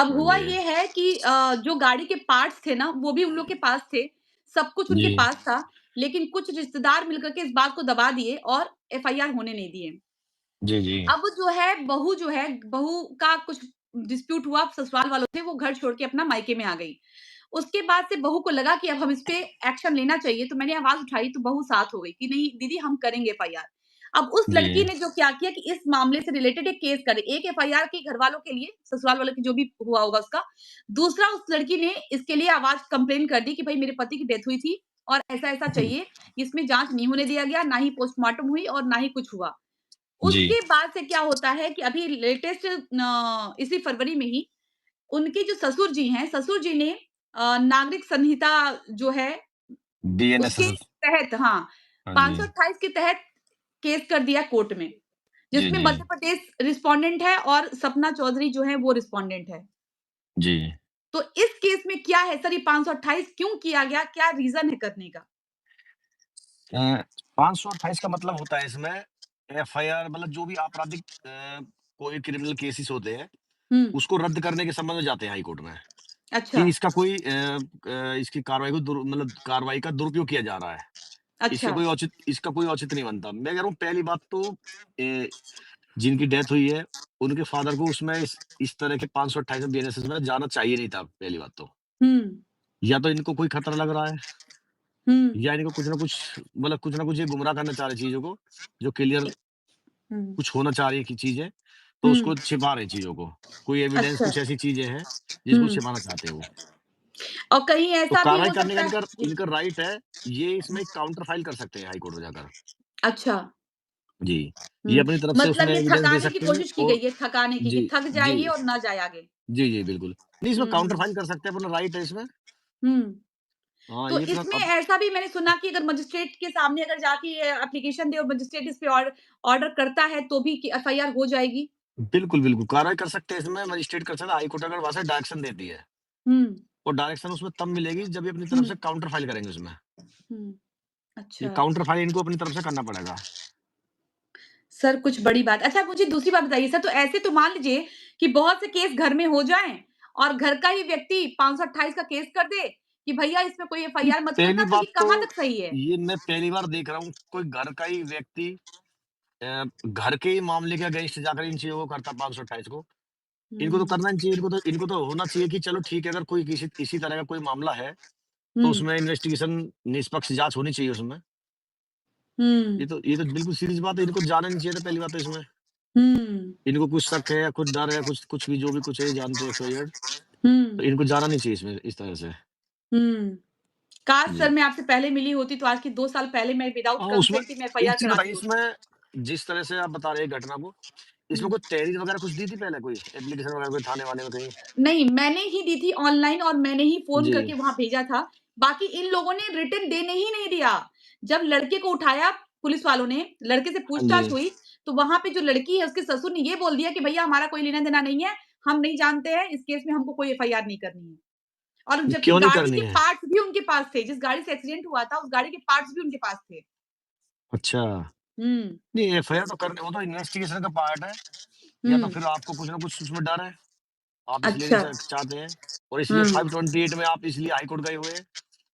अब हाँ हुआ जी, ये है कि जो गाड़ी के पार्ट्स थे ना, वो भी उन लोग के पास थे, सब कुछ उनके जी, पास था, लेकिन कुछ रिश्तेदार मिलकर के इस बात को दबा दिए और एफआईआर होने नहीं दिए। जी, जी, अब जो है, बहू का कुछ डिस्प्यूट हुआ, ससुराल वालों से, वो घर छोड़ के अपना मायके में आ गई। उसके बाद से बहू को लगा कि अब हम इस पे एक्शन लेना चाहिए, तो मैंने आवाज़ उठाई, तो बहू साथ हो गई कि नहीं दीदी हम करेंगे एफआईआर। अब उस लड़की जी, ने जो क्या किया कि इस मामले से रिलेटेड एक केस करे, एक एफआईआर की घरवालों के लिए, ससुराल वालों की जो भी हुआ होगा उसका। दूसरा उस लड़की ने इसके लिए आवाज़ कंप्लेन कर दी कि भई मेरे पति की डेथ हुई थी और ऐसा-ऐसा चाहिए, इसमें जाँच नहीं होने दिया गया, ना ही पोस्टमार्टम हुई और ना ही कुछ हुआ। जी, उसके बाद से क्या होता है कि अभी लेटेस्ट इसी फरवरी में ही उनके जो ससुर जी हैं, ससुर जी ने नागरिक संहिता जो है उसके बीएनएसएस तहत हाँ, हाँ जी, 528 के तहत केस कर दिया कोर्ट में, जी, जिसमें जी, मध्य प्रदेश रिस्पोंडेंट है और सपना चौधरी जो है वो रिस्पोंडेंट है। जी। तो इस केस में क्या है सर ये 528 क्यों किया गया? क्या रीज़न है करने का? 528 का मतलब होता है इसमें एफआईआर मतलब जो भी आपराधिक कोई क्रिमिनल केसेस होते हैं, हुँ, उसको रद्द करने के संबंध में जाते हैं हाई कोर्ट में, अच्छा, कि इसका कोई इसकी कार्रवाई को मतलब कार्रवाई का दुरुपयोग किया जा रहा है। अच्छा। इसका कोई औचित्य नहीं बनता। मैं कह रहा हूँ पहली बात तो जिनकी डेथ हुई है, उनके फादर को उसमें इस तरह के 528 बीएनएसएस में जाना चाहिए नहीं था पहली बात तो। हुँ, या तो इनको कोई खतरा लग रहा है, हुँ, या इनको कुछ ना कुछ मतलब कुछ ना कुछ ये गुमराह करना चाह रहे चीज़ों को, जो क्लियर हुँ, कुछ होना चाह रही है कि चीज़ें, तो हुँ, उसको छिपा रहे हैं चीज़ों को। कोई एविडेंस अच्छा, कुछ ऐसी चीज़ें हैं, जिसको हुँ। छिपाना चाहते हैं वो। और कहीं तो ऐसा भी कार्रवाई हो करने का सकता है इनका जी, इनका राइट है, ये इसमें काउंटर फाइल कर सकते हैं हाई कोर्ट में जाकर। अच्छा, जी, ये हुँ, अपनी तरफ से मतलब उसमें ये एविडेंस दे थकाने की सकते हैं कोशिश की और गई है, थकाने की कि जी, थक जी। जाइए और ना जाए आगे। जी, जी, बिल्कुल। नहीं, इसमें काउंटर हुँ, फाइल कर सकते हैं, अपना राइट है इसमें। हुँ। हाँ, तो ये अपना इसमें अब ऐसा भी मैंने सुना कि अगर मजिस्ट्रेट के सामने अगर जाके ये एप्लीकेशन दे और मजिस्ट्रेट इस पे ऑर्डर करता है तो भी कि एफआईआर हो जाएगी? बिल्कुल, बिल्कुल, कार्रवाई कर सकते हैं इसमें मजिस्ट्रेट कर सकता है, हाई कोर्ट अगर वहाँ से डायरेक्शन देती है। हुँ, और डायरेक्शन उसमें तब मिलेगी जब ये अपनी हुँ, तरफ से काउंटर फाइल करेंगे उसमें। हुँ, ये अच्छा। काउंटर फाइल इनको अपनी तरफ से करना पड़ेगा। सर कुछ बड़ी बात अच्छा मुझे दूसरी बात बताइए सर तो ऐसे तो मान लीजिए कि बहुत से केस घर में हो जाएँ और घर का ही व्यक्ति 528 का केस कर दे कि भैया इसमें कोई नहीं, एफआईआर मत पहली करना तो बात ये तो कहाँ तक सही है? ये मैं पहली बार देख रहा हूँ, कोई घर का ही व्यक्ति घर के ही मामले के अगेंस्ट जाकर इन चीज़ों को करता 528 को। इनको तो हुँ, करना नहीं चाहिए, इनको तो होना चाहिए कि चलो ठीक है, अगर कोई किसी इसी तरह का कोई मामला है, तो हुँ, उसमें इन्वेस्टिगेशन निष्पक्ष जाँच होनी चाहिए उसमें। हुँ, ये तो बिल्कुल सीरीज बात है, इनको जाना नहीं चाहिए था पहली बात तो इसमें। हुँ, इनको कुछ शक है या कुछ डर है, कुछ भी जो भी कुछ है, ये जानते हैं एक्स वाई जेड, हुँ, तो इनको जाना नहीं चाहिए इसमें इस तरह से। हुँ। काश सर जी। मैं आपसे पहले मिली होती तो आज की 2 साल पहले मैं विदाउट हाँ, उसमें कंसेंट के मैं एक एफआईआर चीज़ कराती बताइए, होती। इसमें जिस तरह से आप बता रहे हैं घटना को, इसमें हुँ। कोई तहरीर वगैरह कुछ दी थी पहले, कोई एप्लीकेशन वगैरह कोई थाने-वाने में कहीं? नहीं, मैंने ही दी थी ऑनलाइन और मैंने ही फ़ोन जी, करके वहाँ भेजा था। बाकी इन लोगों ने रिटन देने ही नहीं दिया। जब लड़के को उठाया पुलिस वालों ने, लड़के से हाँ जी। पूछताछ हुई, तो वहाँ पे जो लड़की है उसके ससुर ने ये बोल दिया कि भैया हमारा कोई लेना-देना नहीं है, हम नहीं जानते हैं, इस केस में हमको कोई एफआईआर नहीं करनी है। और जबकि क्यों नहीं गाड़ी करनी के है? पार्ट्स भी उनके पास थे, जिस गाड़ी से एक्सीडेंट हुआ था, उस गाड़ी के पार्ट्स भी उनके पास थे। अच्छा। हुँ, नहीं, एफआईआर तो करने वो तो इन्वेस्टिगेशन का पार्ट है, या तो हुँ, फिर आपको कुछ ना कुछ उसमें डर है, आप इसलिए नहीं अच्छा, चाहते हैं, और इसलिए हुँ, 528 में आप इसलिए हाई कोर्ट गए हुए हैं।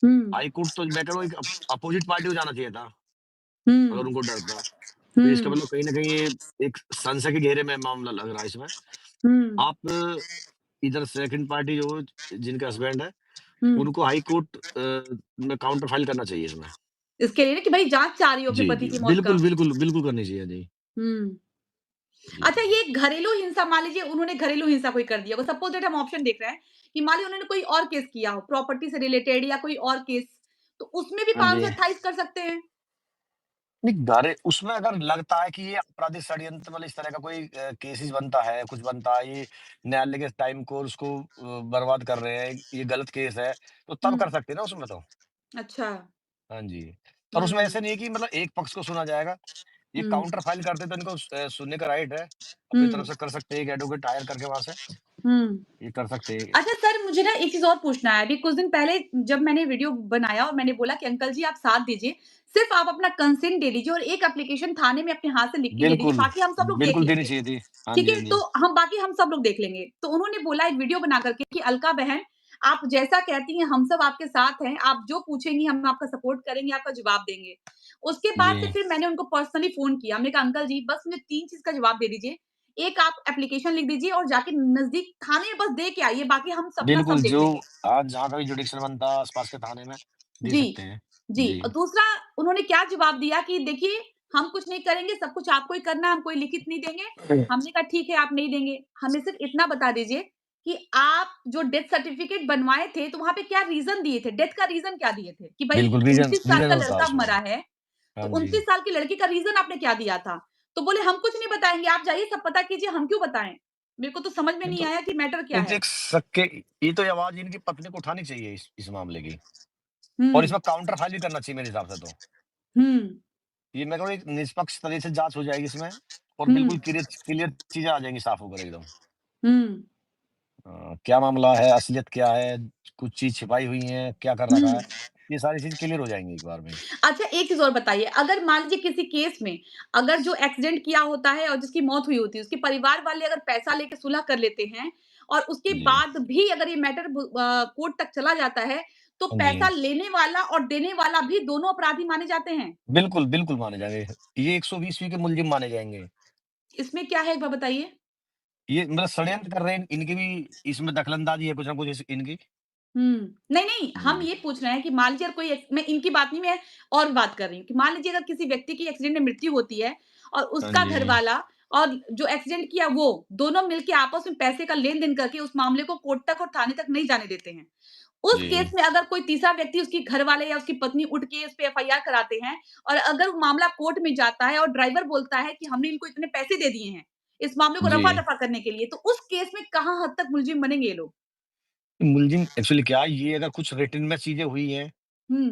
हुँ, हाई कोर्ट तो मैं कह रहा हूँ एक अपोजिट पार्टी को जाना चाहिए था, अगर हुँ, उनको डर था। तो इसका हुँ, मतलब कहीं न कहीं ये एक संशय के घेरे में मामला लग रहा है इसमें। हुँ, आप इधर सेकंड पार्टी जो जिनके हस्बैंड है, हुँ। उनको हाई कोर्ट में काउंटर फाइल करना चाहिए इसमें। इसके लिए ना कि भई जाँच चाह रही हो अपने जी, पति जी। की मौत का। बिल्कुल, बिल्कुल, बिल्कुल करनी चाहिए। जी। हुँ। जी, अच्छा जी। ये घरेलू हिंसा मान लीजिए उन्होंने घरेलू हिंसा कोई कर दिया हो, सपोज़ दैट हम ऑप्शन देख रहे हैं कि मान लीजिए उन्होंने कोई और केस किया हो, प्रॉपर्टी से रिलेटेड या कोई और केस, तो उसमें भी हाँ जी। 528 कर सकते हैं? नहीं, घरे उसमें अगर लगता है कि ये आपराधिक षड्यंत्र मतलब इस तरह का कोई केसेस बनता है, कुछ बनता है, ये न्यायालय के टाइम को उसको बर्बाद कर रहे हैं, ये गलत केस है, तो तब हुँ, कर सकते हैं ना उसमें तो। अच्छा। हाँ जी। और उसमें हुँ, ऐसा नहीं है कि मतलब एक पक्ष को सुना जाएगा, ये हुँ, काउंटर फाइल करते हैं तो इनको सुनने का राइट है, अपनी तरफ हुँ, से कर सकते हैं, एक एडवोकेट हायर करके वहाँ से। हुँ। ये कर सकते हैं। अच्छा सर, मुझे ना एक चीज़ और पूछना है। अभी कुछ दिन पहले जब मैंने वीडियो बनाया और मैंने बोला कि अंकल जी आप साथ दीजिए, सिर्फ़ आप अपना कंसेंट दे दीजिए और एक एप्लीकेशन थाने में अपने हाथ से लिख के दे दीजिए, बिल्कुल, बाकी हम सब लोग देख बिल्कुल देनी लेंगे। चाहिए थी। हाँ ठीक जी, है? हाँ तो जी। हम सब लोग देख लेंगे। तो उन्होंने बोला एक वीडियो बना कर के कि अलका बहन, आप जैसा कहती हैं हम सब आपके साथ हैं, आप जो पूछेंगी हम आपका सपोर्ट करेंगे, आपका जवाब देंगे। उसके बाद से जी, फिर मैंने उनको पर्सनली फ़ोन किया। हमने कहा अंकल जी बस मुझे 3 चीज़ का जवाब दे दीजिए। एक आप एप्लीकेशन लिख दीजिए और जाके नज़दीक थाने में बस दे के आइए, बाकी हम अपना सब बिल्कुल देख जो लेंगे। आज जहाँ का भी जुडिशल बनता है आस-पास के थाने में दे जी, सकते हैं। जी। जी, और दूसरा उन्होंने क्या जवाब दिया कि देखिए, हम कुछ नहीं करेंगे, सब कुछ आपको ही करना है, हम कोई लिखित नहीं देंगे। हमने कहा ठीक है, आप नहीं देंगे। हमें सिर्फ़ इतना बता दीजिए कि आप जो डेथ सर्टिफ़िकेट बनवाए थे, तो वहाँ पे क्या रीज़न दिए थे? डेथ का रीज़न क्या दिए थे? कि भई बिल्कुल रीज़न 29 साल का रीज़नल था लड़का उसमें। मरा है, तो हाँ जी। 29 साल की लड़की का रीज़न आपने क्या दिया था? तो बोले हम कुछ नहीं बताएँगे, आप जाइए सब पता कीजिए, हम क्यों बताएँ? मेरे को तो समझ में ये नहीं तो आया कि मैटर क्या ये है? देख सके ये तो आवाज़ इनकी पत्नी को उठानी चाहिए इस मामले की और हुँ, इसमें काउंटर फाइल भी करना चाहिए मेरे हिसाब से तो। हुँ, ये मैं कहूँ एक निष्पक्ष तरह से जाँच हो जाएगी इसमें और हुँ, बिल्कुल क्लियर क्लियर चीज़ें आ जाएँगी साफ होकर एकदम। हुँ, क्या मामला है, असलियत क्या है, कुछ चीज़ छिपाई हुई है, क्या कर रखा हुँ। है, ये सारी चीज़ क्लियर हो जाएँगी एक बार में। अच्छा एक चीज़ और बताइए, अगर मान लीजिए किसी केस में अगर जो एक्सीडेंट किया होता है और जिसकी मौत हुई होती है, उसके परिवार वाले अगर पैसा लेके सुलह कर लेते हैं और उसके जी। बाद भी अगर ये मैटर कोर्ट तक चला जाता है, तो हाँ जी। पैसा लेने वाला और देने वाला भी दोनों अपराधी माने जाते हैं। बिल्कुल, बिल्कुल माने जाएँगे। ये 120वीं के मुलज़िम माने जाएँगे। इसमें क्या है एक बार बताइए? ये मतलब षड्यंत्र कर रहे हैं, इनकी भी इसमें दखल-अंदाज़ी है कुछ ना कुछ इनकी। हुँ। नहीं, नहीं, हम जी। ये पूछ रहे हैं कि मान लीजिए अगर कोई मैं इनकी बात नहीं मैं और बात कर रही हूँ कि मान लीजिए अगर किसी व्यक्ति की एक्सीडेंट में मृत्यु होती है और हाँ उसका जी। घरवाला और जो एक्सीडेंट किया वो, दोनों मिलके आपस में पैसे का लेन-देन करके उस मामले को कोर्ट तक और थाने तक नहीं जाने देते हैं। उस केस जी, में अगर कोई तीसरा व्यक्ति उसके घरवाले या उसकी पत्नी उठ के उस पे एफआईआर कराते हैं और अगर वो मामला कोर्ट में जाता है और ड्राइवर बोलता है कि हमने इनको इतने पैसे दे दिए हैं, इस मामले को जी। रफ़ा-दफ़ा करने के लिए, तो उस केस में कहाँ हद तक मुलज़िम बनेंगे ये लोग? मुलज़िम एक्चुअली क्या है, ये अगर कुछ रिटन में चीज़ें हुई हैं, हुँ,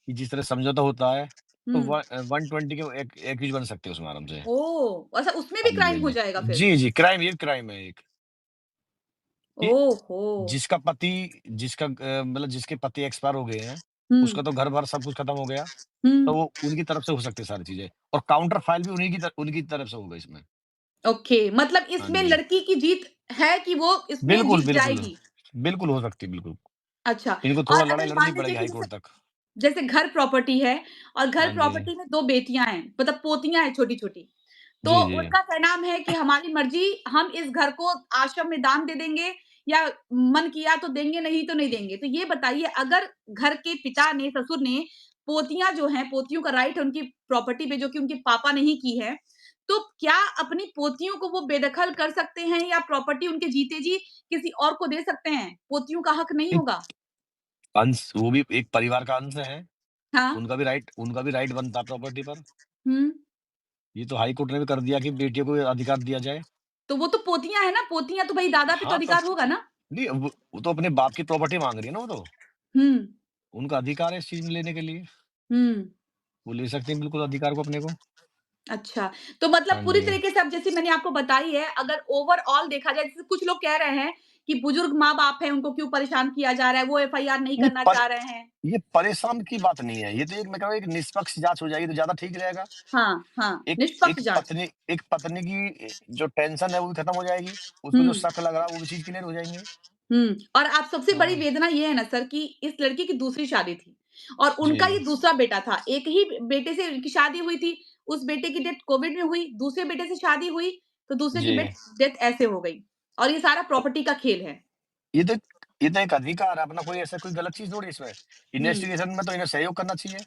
कि जिस तरह समझौता होता है, तो हुँ। 120 के एक्यूज़ बन सकते हैं उसमें आराम से। ओह! अच्छा उसमें हाँ भी जी, हाँ क्राइम हो जी। जाएगा फिर? जी, जी, क्राइम है एक। ये ओहो! जिसका पति मतलब जिसके पति एक्सपायर हो गए हैं, हुँ, उसका तो घर-भर सब कुछ खत्म हो गया, हुँ। तो वो उनकी तरफ से हो सकती है सारी चीज़ें और काउंटर फाइल भी उन्हीं की तरफ से होगा इसमें। ओके, मतलब हाँ इसमें जी। लड़की की जीत है कि वो इसमें बिल्कुल, जीत बिल्कुल। जाएगी। बिल्कुल हो सकती है, बिल्कुल। अच्छा इनको और थोड़ा लड़ाई अगर लड़नी मान लीजिए पड़ेगी कि हाई जैसे कोर्ट तक। जैसे घर प्रॉपर्टी है और घर हाँ जी। प्रॉपर्टी में 2 बेटियाँ हैं, मतलब पोतियाँ हैं छोटी-छोटी। तो जी, जी। उनका कहना है कि हमारी मर्ज़ी हम इस घर को आश्रम में दान दे देंगे या मन किया तो देंगे, नहीं तो नहीं देंगे। तो ये बताइए अगर घर के पिता ने, ससुर ने पोतियाँ जो हैं, पोतियों का राइट है उनकी प्रॉपर्टी पे जो कि उनके पापा ने ही की है, तो क्या अपनी पोतियों को वो बेदखल कर सकते हैं या प्रॉपर्टी उनके जीते जी किसी और को दे सकते हैं? पोतियों का हक नहीं एक होगा? अंश वो भी एक परिवार का अंश है, हाँ। उनका भी राइट बनता है प्रॉपर्टी पर। हुँ। ये तो हाई कोर्ट ने भी कर दिया कि बेटियों को अधिकार दिया जाए। तो वो तो पोतियाँ हैं ना, पोतियाँ तो भई दादा पे तो हाँ, तब अधिकार होगा ना? नहीं वो तो अपने बाप की प्रॉपर्टी माँग रही है ना वो तो। हुँ, उनका अधिकार है इस चीज़ में लेने के लिए। हुँ। वो ले सकते हैं बिल्कुल अधिकार को अपने को। अच्छा, तो मतलब हाँ पूरी जी। तरीके से अब जैसे मैंने आपको बताई है, अगर ओवरऑल देखा जाए जैसे कुछ लोग कह रहे हैं कि बुजुर्ग माँ-बाप हैं, उनको क्यों परेशान किया जा रहा है, वो एफआईआर नहीं ये करना पर चाह रहे हैं। ये परेशान की बात नहीं है। ये तो एक मैं कह रहा हूँ एक निष्पक्ष जाँच हो जाएगी तो ज़्यादा ठीक रहेगा। हाँ, हाँ, एक निष्पक्ष एक जाँच। पत्नी एक पत्नी की जो टेंशन है वो भी खत्म हो जाएगी। उसको जो हुँ, शक लग रहा है वो भी चीज़ क्लियर हो जाएँगे। हुँ। और आप सबसे बड़ी हाँ। वेदना ये है ना सर कि इस लड़की की दूसरी शादी थी और उनका ये जी, दूसरा बेटा था। एक ही बेटे से उनकी शादी हुई थी, उस बेटे की डेथ कोविड में हुई, दूसरे बेटे से शादी हुई, तो दूसरे की जी। डेथ ऐसे हो गई। और ये सारा प्रॉपर्टी का खेल है। ये तो ये तो एक अधिकार है अपना कोई ऐसा कोई गलत चीज़ थोड़ी है इसमें। हुँ। इन्वेस्टिगेशन में तो इन्हें सहयोग करना चाहिए।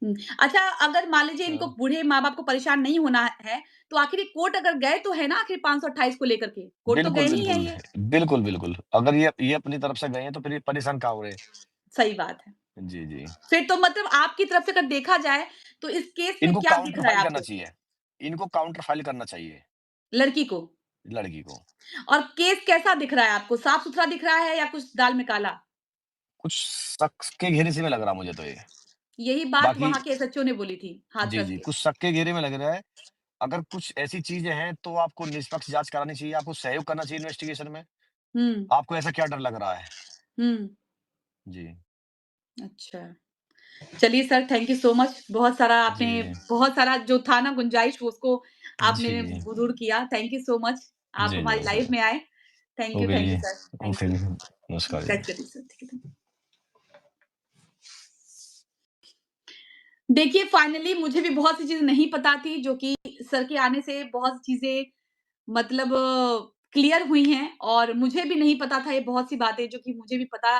हुँ। अच्छा अगर मान लीजिए इनको हाँ। बूढ़े माँ-बाप को परेशान नहीं होना है, तो आखिर ये कोर्ट अगर गए तो है ना आखिर 528 को लेकर के? कोर्ट तो बिल्कुल, गए ही हैं बिल्कुल। ये। बिल्कुल, बिल्कुल। अगर ये अपनी तरफ से गए हैं तो फिर ये परेशान कहाँ हो रहे हैं। सही बात है। जी, जी। फिर तो मतलब आपकी तरफ से अगर देखा जाए, तो इस केस में इनको क्या दिख काउंटर रहा है फाइल करना आपको? चाहिए। इनको काउंटर फाइल करना चाहिए, लड़की को। लड़की को। और केस कैसा दिख रहा है आपको? साफ-सुथरा दिख रहा है या कुछ दाल में काला? कुछ शक के घेरे से में लग रहा मुझे तो ये। यही बात बाकी वहाँ के एसएचओ ने बोली थी, जी, हाथरस जी, के। कुछ शक के घेरे में लग रहा है। अगर कुछ ऐसी चीज़ें हैं तो आपको निष्पक्ष जाँच करानी चाहिए, आपको सहयोग करना चाहिए इन्वेस्टिगेशन में। हुँ, आपको ऐसा क्या डर लग रहा है? हुँ, जी। अच्छा। चलिए sir thank you so much. जी। बहुत सारा जो था ना गुंजाइश उसको आपने जी। दूर किया। Thank you so much. आप जी, हमारी लाइफ जी। में आए। ओके थैंक जी। You sir. Thank okay you. जी। नमस्कार जी। कट करिए सर, ठीक है। देखिए फाइनली मुझे भी बहुत सी चीज़ें नहीं पता थी जो कि सर के आने से बहुत सी चीज़ें मतलब क्लियर हुई हैं और मुझे भी नहीं पता था ये बहुत सी बातें जो कि मुझे भी पता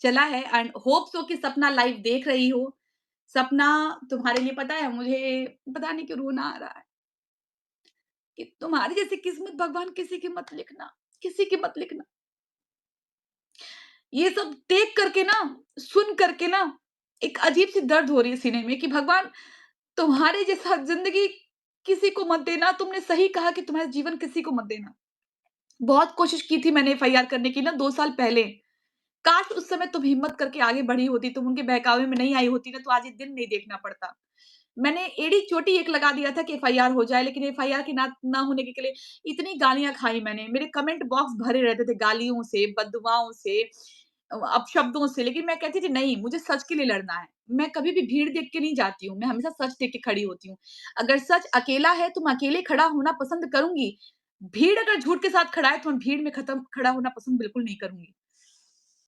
चला है एंड होप सो कि सपना लाइव देख रही हो। सपना तुम्हारे लिए पता है मुझे पता नहीं क्यों रोना आ रहा है कि तुम्हारी जैसी किस्मत भगवान किसी की मत लिखना, किसी की मत लिखना। ये सब देख करके ना, सुन करके ना एक अजीब-सी दर्द हो रही है सीने में कि भगवान तुम्हारे जैसा ज़िंदगी किसी को मत देना। तुमने सही कहा कि तुम्हारा जीवन किसी को मत देना। बहुत कोशिश की थी मैंने एफआईआर करने की ना 2 साल पहले। काश उस समय तुम हिम्मत करके आगे बढ़ी होती, तुम उनके बहकावे में नहीं आई होती ना तो आज ये दिन नहीं देखना पड़ता। मैंने एड़ी-चोटी एक लगा दिया था कि एफआईआर हो जाए, लेकिन एफआईआर के ना होने के लिए इतनी गालियाँ खाई मैंने। मेरे कमेंट बॉक्स भरे रहते थे गालियों से, बददुआओं से अपशब्दों से, लेकिन मैं कहती थी नहीं, मुझे सच के लिए लड़ना है। मैं कभी भी भीड़ देख के नहीं जाती हूँ, मैं हमेशा सच देख के खड़ी होती हूँ। अगर सच अकेला है तो मैं अकेले खड़ा होना पसंद करूँगी। भीड़ अगर झूठ के साथ खड़ा है तो मैं भीड़ में खड़ा होना पसंद बिल्कुल नहीं करूँगी।